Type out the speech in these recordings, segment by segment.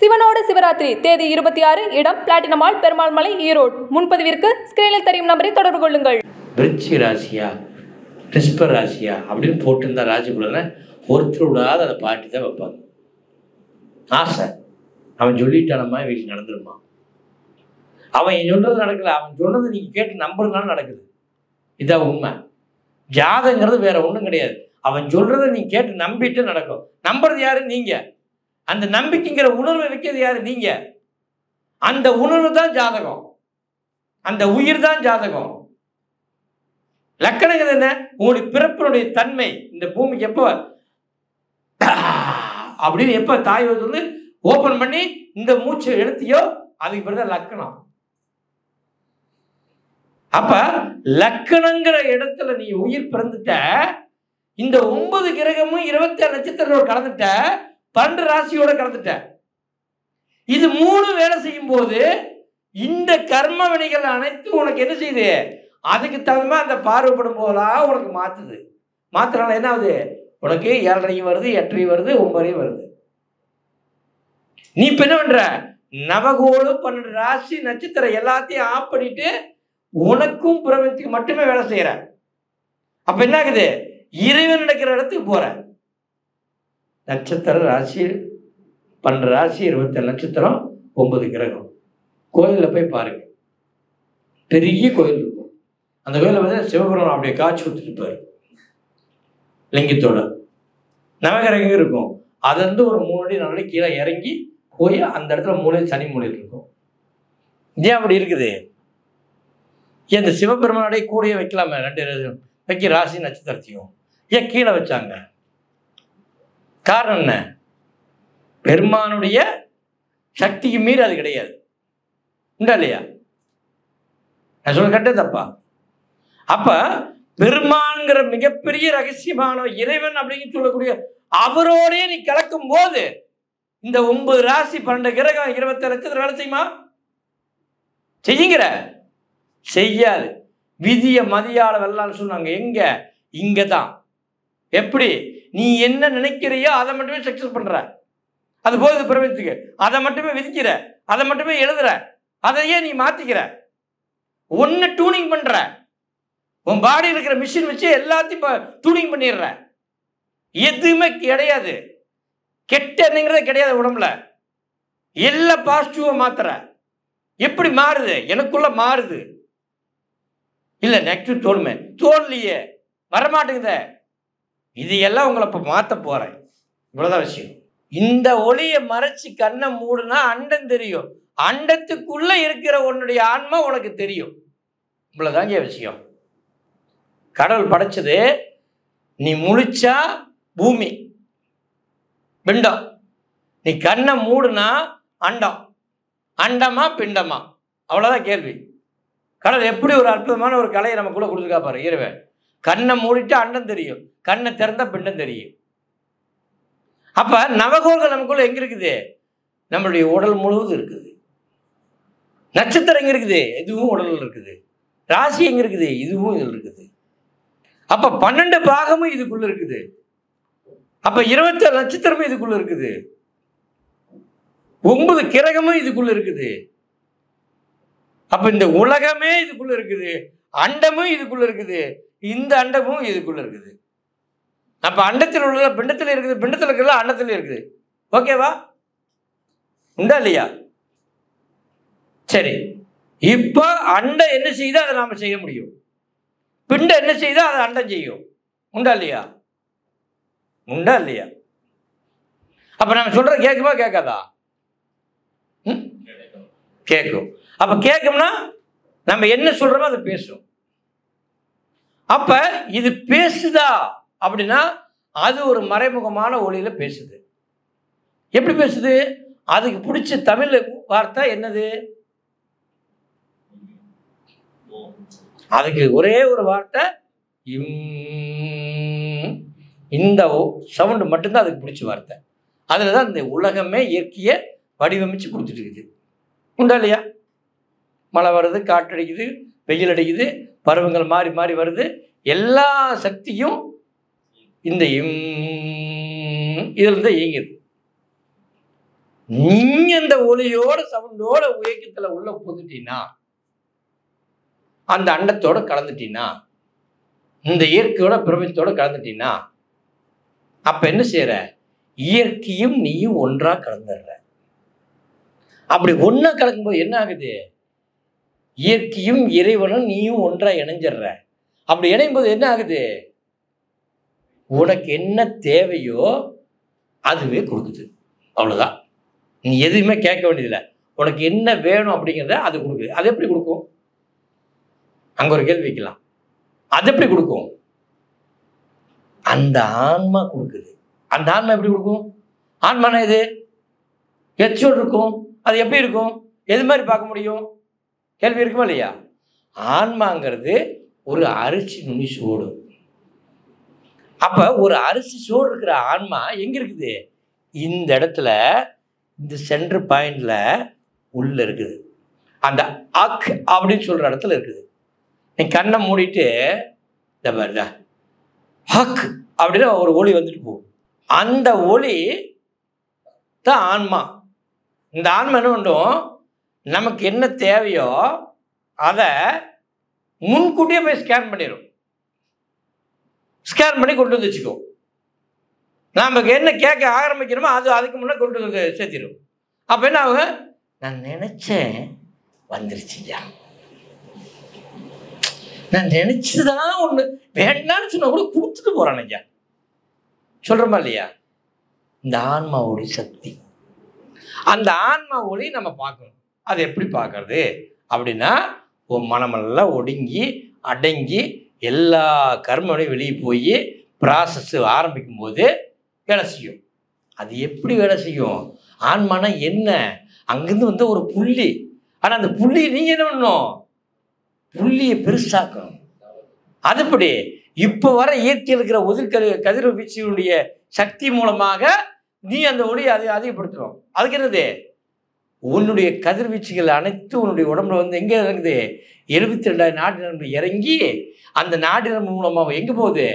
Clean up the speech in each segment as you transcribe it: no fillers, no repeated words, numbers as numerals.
சிவனோடு சிவராத்திரி தேதி 26, இடம் பிளாட்டினம் மால், பெருமாள் மலை, ஈரோடு. முன்பதிவிற்கு ஸ்கிரீனில் தெரியும் நம்பரை தொடர்பு கொள்ளுங்கள். விருச்சிக ராசியா ரிஷப ராசியா அப்படின்னு போட்டிருந்தா ராசிக்குள்ள ஒருத்தர் விடாத அதை பாட்டி தான் வைப்பாங்க. ஆசை அவன் சொல்லிட்டானம்மா வீட்டில் நடந்துருமா, அவன் சொல்றது நடக்கல, அவன் சொன்னது நீங்க கேட்டு நம்புறதுனால நடக்குது. இதான் உண்மை. ஜாதகங்கிறது வேற ஒன்றும் கிடையாது. அவன் சொல்றதை நீ கேட்டு நம்பிட்டு நடக்கும். நம்புறது யாரு? நீங்க. அந்த நம்பிக்கைங்கிற உணர்வை வைக்கிறது யாரு? நீங்க. அந்த உணர்வு தான் ஜாதகம், அந்த உயிர் தான் ஜாதகம். லக்கணங்கிறது என்ன? உங்களுடைய பிறப்பினுடைய தன்மை. இந்த பூமிக்கு எப்போ அப்படின்னு எப்ப தாய் வந்து ஓபன் பண்ணி இந்த மூச்சை எழுத்தியோ அதுக்கு பிறகு லக்கணம். அப்ப லக்கணங்கிற இடத்துல நீ உயிர் பிறந்துட்ட. இந்த 9 கிரகமும் 27 நட்சத்திரங்களோட கலந்துட்ட, 12 ராசியோட கலந்துட்ட. இது 3 வேலை செய்யும் போது இந்த கர்ம வினைகள் அனைத்தும் உனக்கு என்ன செய்யுது? அதுக்கு தகுந்த அந்த பார்வைப்படும் போதெல்லாம் உனக்கு மாத்துது. மாத்தினால என்ன ஆகுது? உனக்கு 7:30 வருது, 8:30 வருது, 9:30 வருது. நீ இப்ப என்ன பண்ற? நவகோளு 12 ராசி நட்சத்திரம் எல்லாத்தையும் ஆஃப் பண்ணிட்டு உனக்கும் பிரபஞ்சத்துக்கு மட்டுமே வேலை செய்யற. அப்ப என்ன ஆகுது? இறைவன் நடக்கிற இடத்துக்கு போற. நட்சத்திர ராசி 12 ராசி 27 நட்சத்திரம் 9 கிரகம். கோயில்ல போய் பாருங்க, பெரிய கோயில் இருக்கும். அந்த கோயில வந்து சிவபெருமான் அப்படியே காட்சி கொடுத்துட்டு லிங்கத்தோட நவகிரகம் இருக்கும். அது வந்து ஒரு 3 அடி 4 அடி கீழே இறங்கி போய் அந்த இடத்துல மூலை சனி மூலையில் இருக்கும். ஏன் அப்படி இருக்குது? ஏன் இந்த சிவபெருமானுடைய கூடையே வைக்கலாமே? 2 வைக்க ராசி நட்சத்திரத்தையும் ஏன் கீழே வச்சாங்க? காரணம் என்ன? பெருமானுடைய சக்திக்கு மீறி அது கிடையாது. உண்டா இல்லையா? நான் சொல்ல கட்டே தப்பா? அப்ப பெருமான்கிற மிகப்பெரிய ரகசியமான இறைவன் அப்படின்னு சொல்லக்கூடிய அவரோடய நீ கலக்கும் போது இந்த 9 ராசி 12 கிரகம் 27 நட்சத்திரம் வேலை செய்யுமா? செய்யுங்கிற செய்யாது. விதிய மதியால வெல்லான்னு சொன்னாங்க. எங்க? இங்கதான். எப்படி? நீ என்ன நினைக்கிறையோ அதை மட்டுமே சக்சஸ் பண்ற. அது போகுது பிரபஞ்சத்துக்கு. அதை மட்டுமே விதிக்கிற, அதை மட்டுமே எழுதுற, அதையே நீ மாத்திக்கிற, ஒன்னு டூனிங் பண்ற. உன் பாடியில் இருக்கிற மிஷின் வச்சு எல்லாத்தையும் டூனிங் பண்ணிடுற. எதுவுமே கிடையாது, கெட்ட எண்ணங்கிறதே கிடையாது உடம்புல. எல்லாம் பாசிட்டிவா மாத்துற. எப்படி மாறுது? எனக்குள்ள மாறுது. இல்ல நெகட்டிவ் தோணுமே, தோணலையே, வரமாட்டேங்குத. இது எல்லாம் உங்களை இப்ப மாத்த போறேன். இவ்வளவுதான் விஷயம். இந்த ஒளியை மறைச்சு கண்ணை மூடுனா அண்டம் தெரியும். அண்டத்துக்குள்ள இருக்கிற உன்னுடைய ஆன்மா உனக்கு தெரியும். இவ்வளவுதாங்க விஷயம். கடவுள் படைச்சது நீ முழிச்சா பூமி பிண்டம், நீ கண்ணை மூடுனா அண்டம். அண்டமா பிண்டமா? அவ்வளவுதான் கேள்வி. கடவுள் எப்படி ஒரு அற்புதமான ஒரு கலையை நமக்குள்ள கொடுத்துருக்கா பாரு. இறைவன் கண்ணை மூடிட்டு அண்டம் தெரியும், கண்ணை திறந்தா பிண்டம் தெரியும். அப்ப நவகோள்கள் நமக்குள்ள எங்க இருக்குது? நம்மளுடைய உடல் முழுவதும் இருக்குது. நட்சத்திரம் எங்க இருக்குது? இதுவும் உடல்ல இருக்குது. ராசி எங்க இருக்குது? இதுவும் இதில் இருக்குது. அப்ப 12 பாகமும் இதுக்குள்ள இருக்குது. அப்ப 27 நட்சத்திரமும் இதுக்குள்ள இருக்குது. 9 கிரகமும் இதுக்குள்ள இருக்குது. அப்ப இந்த உலகமே இதுக்குள்ள இருக்குது, அண்டமும் இதுக்குள்ள இருக்குது, இந்த அண்டமும் இதுக்குள்ள இருக்குது. அப்ப அண்டத்தில் உள்ள பிண்டத்தில் இருக்குது, பிண்டத்தில் இருக்கிறது அண்டத்தில் இருக்குது. ஓகேவா? உண்டா இல்லையா? சரி, இப்ப அண்டம் என்ன செய்தா அதை நாம செய்ய முடியும், பிண்டம் என்ன செய்தா அதை அண்டம் செய்யும். உண்டா இல்லையா? உண்டா இல்லையா? அப்ப நம்ம சொல்ற கேட்குமா கேட்காதா? கேட்கும். அப்ப கேட்கும்னா நம்ம என்ன சொல்றோமோ அதை பேசும். அப்ப இது பேசுதா அப்படின்னா அது ஒரு மறைமுகமான ஒளியில பேசுது. எப்படி பேசுது? அதுக்கு பிடிச்ச தமிழ் வார்த்தை என்னது? அதுக்கு ஒரே ஒரு வார்த்தை இந்த சவுண்டு மட்டும்தான் அதுக்கு பிடிச்ச வார்த்தை. அதுலதான் இந்த உலகமே இயற்கையை வடிவமைச்சு கொடுத்துட்டு இருக்குது. உண்டா இல்லையா? மழை வருது, காற்றடிக்குது, வெயில் அடிக்குது, பருவங்கள் மாறி மாறி வருது. எல்லா சக்தியும் இந்த இதுல இருந்து இயங்குது. நீங்க இந்த ஒளியோட சவுண்டோட இயக்கத்துல உள்ள புதுட்டீங்கன்னா, அந்த அண்டத்தோட கலந்துட்டீங்கன்னா, இந்த இயற்கையோட பிரபஞ்சத்தோட கலந்துட்டீங்கன்னா, அப்ப என்ன செய்யற? இயற்கையும் நீயும் ஒன்றா கலந்துடுற. அப்படி ஒன்னா கலக்கும்போது என்ன ஆகுது? இயற்கையும் இறைவனும் நீயும் ஒன்றா இணைஞ்சிடுற. அப்படி இணையும் போது என்ன ஆகுது? உனக்கு என்ன தேவையோ அதுவே கொடுக்குது. அவ்வளவுதான். நீ எதுவுமே கேட்க வேண்டியதில்லை. உனக்கு என்ன வேணும் அப்படிங்கிறத அது கொடுக்குது. அது எப்படி கொடுக்கும்? அங்க ஒரு கேள்வி வைக்கலாம். அது எப்படி கொடுக்கும்? அந்த ஆன்மா கொடுக்குது. அந்த ஆன்மா எப்படி கொடுக்கும்? ஆன்மானா எது? எச்சோடு இருக்கும். அது எப்படி இருக்கும்? எது மாதிரி பார்க்க முடியும்? கேள்வி இருக்குமா இல்லையா? ஆன்மாங்கிறது ஒரு அரிசி நுனி சோடு. அப்ப ஒரு அரிசி சோடு இருக்கிற ஆன்மா எங்க இருக்குது? இந்த இடத்துல, இந்த சென்டர் பாயிண்ட்ல உள்ள இருக்குது. அந்த அக் அப்படின்னு சொல்ற இடத்துல இருக்குது. நீ கண்ணை மூடிட்டு இந்த மாதிரி ஹக் அப்படின்னு ஒரு ஒளி வந்துட்டு போகும். அந்த ஒளி தான் ஆன்மா. இந்த ஆன்மா என்ன பண்ணும்? நமக்கு என்ன தேவையோ அதை முன்கூட்டியே போய் ஸ்கேன் பண்ணிடும். ஸ்கேன் பண்ணி கொண்டு வந்து வச்சுக்கோ. நமக்கு என்ன கேட்க ஆரம்பிக்கிறோமோ அது அதுக்கு முன்னே கொண்டு வந்து சேர்த்திடும். அப்போ என்ன ஆகும்? நான் நினைச்சேன் வந்துருச்சுயா. நான் நினைச்சதுதான் ஒன்று வேண்டான்னு சொன்னா கூட கொடுத்துட்டு போறான் ஐயா. சொல்றோமா இல்லையா? இந்த ஆன்மாவுடைய சக்தி. அந்த ஆன்மா ஒளி நம்ம பார்க்கணும். அது எப்படி பார்க்கறது அப்படின்னா, உன் மனமெல்லாம் ஒடுங்கி அடங்கி எல்லா கர்மனையும் வெளியே போய் ப்ராசஸ் ஆரம்பிக்கும் போது வேலை செய்யும். அது எப்படி வேலை செய்யும்? ஆன்மானா என்ன? அங்கிருந்து வந்து ஒரு புள்ளி. ஆனால் அந்த புள்ளியை நீங்க என்ன பண்ணணும்? புள்ளியை பெருசாக்கணும். அதுபடி இப்போ வர இயற்கையில் இருக்கிற கதிர்வீச்சினுடைய சக்தி மூலமாக நீ அந்த ஒளியை அதிகப்படுத்தணும். அதுக்கு என்னது? உன்னுடைய கதிர்வீச்சுகள் அனைத்து உன்னுடைய உடம்புல வந்து எங்கே இறங்குது? 72,000 நாடி நரம்பு இறங்கி அந்த நாடி நரம்பு மூலமாக எங்கே போகுது?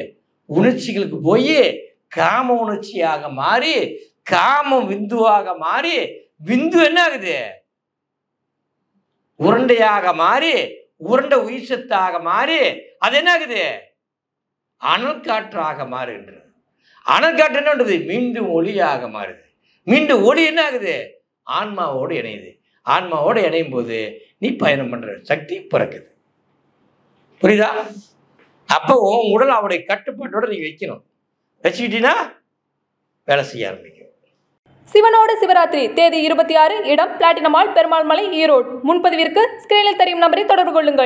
உணர்ச்சிகளுக்கு போய் காம உணர்ச்சியாக மாறி காமம் விந்துவாக மாறி விந்து என்ன ஆகுது? உருண்டையாக மாறி உருண்டை உயிர்ச்சத்தாக மாறி அது என்ன ஆகுது? அனல் காற்றாக மாறுகின்றது. அனல் காற்று என்ன பண்ணுறது? மீண்டும் ஒளியாக மாறுது. மீண்டும் ஒளி என்ன ஆகுது? ஆன்மாவோடு இணையுது. ஆன்மாவோடு இணையும் போது நீ பயணம் பண்ற சக்தி பிறக்குது. புரியுதா? அப்போ உன் உடல் அவருடைய கட்டுப்பாட்டோட நீ வைக்கணும். வச்சுக்கிட்டீங்கன்னா வேலை செய்ய ஆரம்பிக்கும். சிவனோட சிவராத்திரி தேதி 26, இடம் பிளாட்டினம் மால், பெருமாள் மலை, ஈரோடு. முன்பதிவிற்கு ஸ்கிரீனில் தெரியும் நம்பரை தொடர்பு கொள்ளுங்கள்.